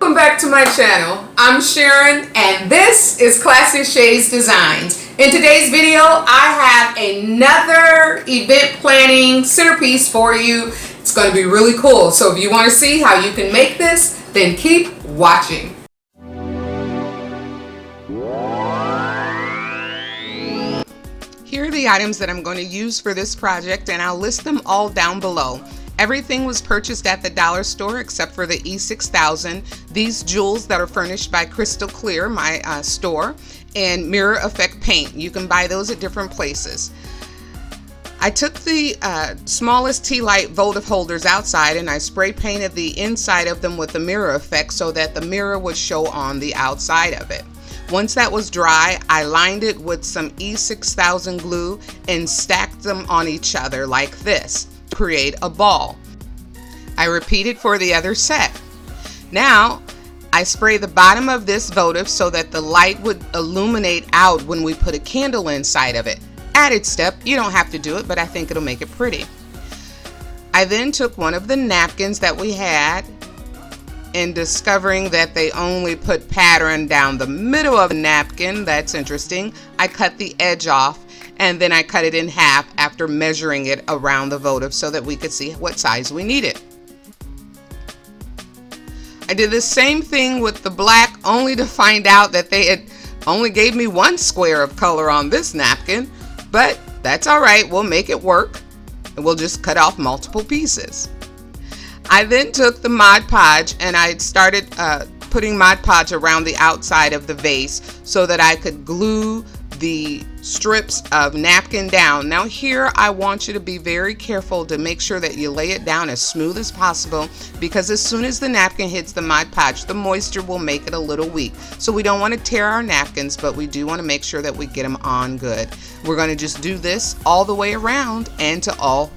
Welcome back to my channel. I'm Sharon and this is Classy Shades Designs. In today's video, I have another event planning centerpiece for you. It's going to be really cool. So if you want to see how you can make this, then keep watching. Here are the items that I'm going to use for this project, and I'll list them all down below. Everything was purchased at the dollar store except for the E6000, these jewels that are furnished by Crystal Clear, my store, and mirror effect paint. You can buy those at different places. I took the smallest tea light votive holders outside and I spray painted the inside of them with the mirror effect so that the mirror would show on the outside of it. Once that was dry, I lined it with some E6000 glue and stacked them on each other like this to create a ball. I repeated for the other set. Now, I spray the bottom of this votive so that the light would illuminate out when we put a candle inside of it. Added step, you don't have to do it, but I think it'll make it pretty. I then took one of the napkins that we had, and discovering that they only put pattern down the middle of the napkin, that's interesting, I cut the edge off and then I cut it in half after measuring it around the votive so that we could see what size we needed. I did the same thing with the black, only to find out that they had only gave me one square of color on this napkin, but that's all right, we'll make it work and we'll just cut off multiple pieces. I then took the Mod Podge and I started putting Mod Podge around the outside of the vase so that I could glue the strips of napkin down. Now here I want you to be very careful to make sure that you lay it down as smooth as possible, because as soon as the napkin hits the Mod Podge, the moisture will make it a little weak. So we don't want to tear our napkins, but we do want to make sure that we get them on good. We're going to just do this all the way around and to all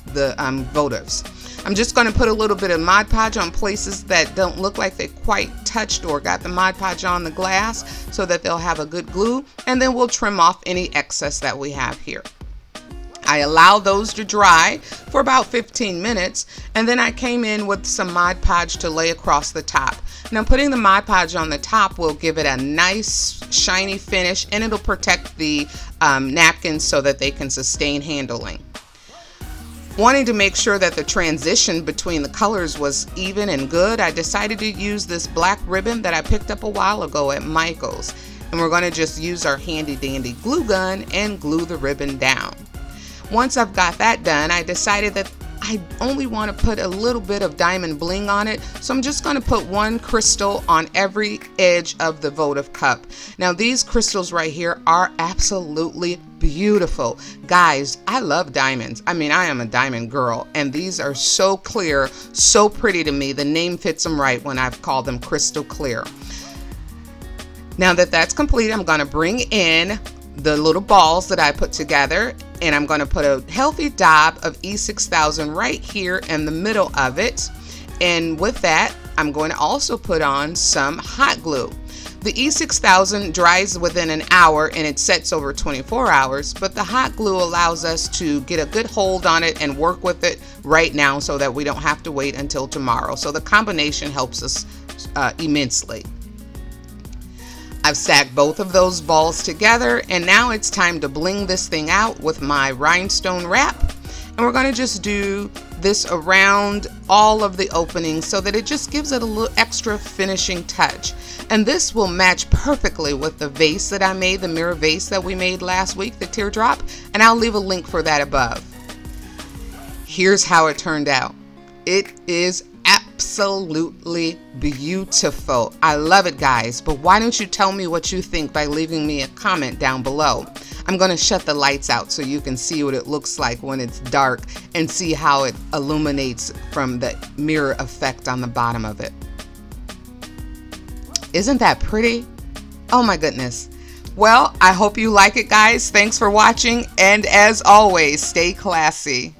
the votives. I'm just going to put a little bit of Mod Podge on places that don't look like they quite touched or got the Mod Podge on the glass so that they'll have a good glue, and then we'll trim off any excess that we have here. I allow those to dry for about 15 minutes and then I came in with some Mod Podge to lay across the top. Now putting the Mod Podge on the top will give it a nice shiny finish and it'll protect the napkins so that they can sustain handling. Wanting to make sure that the transition between the colors was even and good, I decided to use this black ribbon that I picked up a while ago at Michael's. And we're going to just use our handy dandy glue gun and glue the ribbon down. Once I've got that done, I decided that I only want to put a little bit of diamond bling on it, so I'm just going to put one crystal on every edge of the votive cup. Now these crystals right here are absolutely beautiful. Guys, I love diamonds. I mean, I am a diamond girl, and these are so clear, so pretty to me. The name fits them right when I've called them crystal clear. Now that that's complete, I'm going to bring in the little balls that I put together, and I'm going to put a healthy dab of E6000 right here in the middle of it. And with that, I'm going to also put on some hot glue. The E6000 dries within an hour and it sets over 24 hours, but the hot glue allows us to get a good hold on it and work with it right now so that we don't have to wait until tomorrow. So the combination helps us immensely. I've stacked both of those balls together and now it's time to bling this thing out with my rhinestone wrap. And we're going to just do this around all of the openings so that it just gives it a little extra finishing touch. And this will match perfectly with the vase that I made, the mirror vase that we made last week, the teardrop, and I'll leave a link for that above. Here's how it turned out. It is absolutely beautiful. I love it, guys, but why don't you tell me what you think by leaving me a comment down below. I'm going to shut the lights out so you can see what it looks like when it's dark and see how it illuminates from the mirror effect on the bottom of it. Isn't that pretty? Oh my goodness. Well, I hope you like it, guys. Thanks for watching, and as always, stay classy.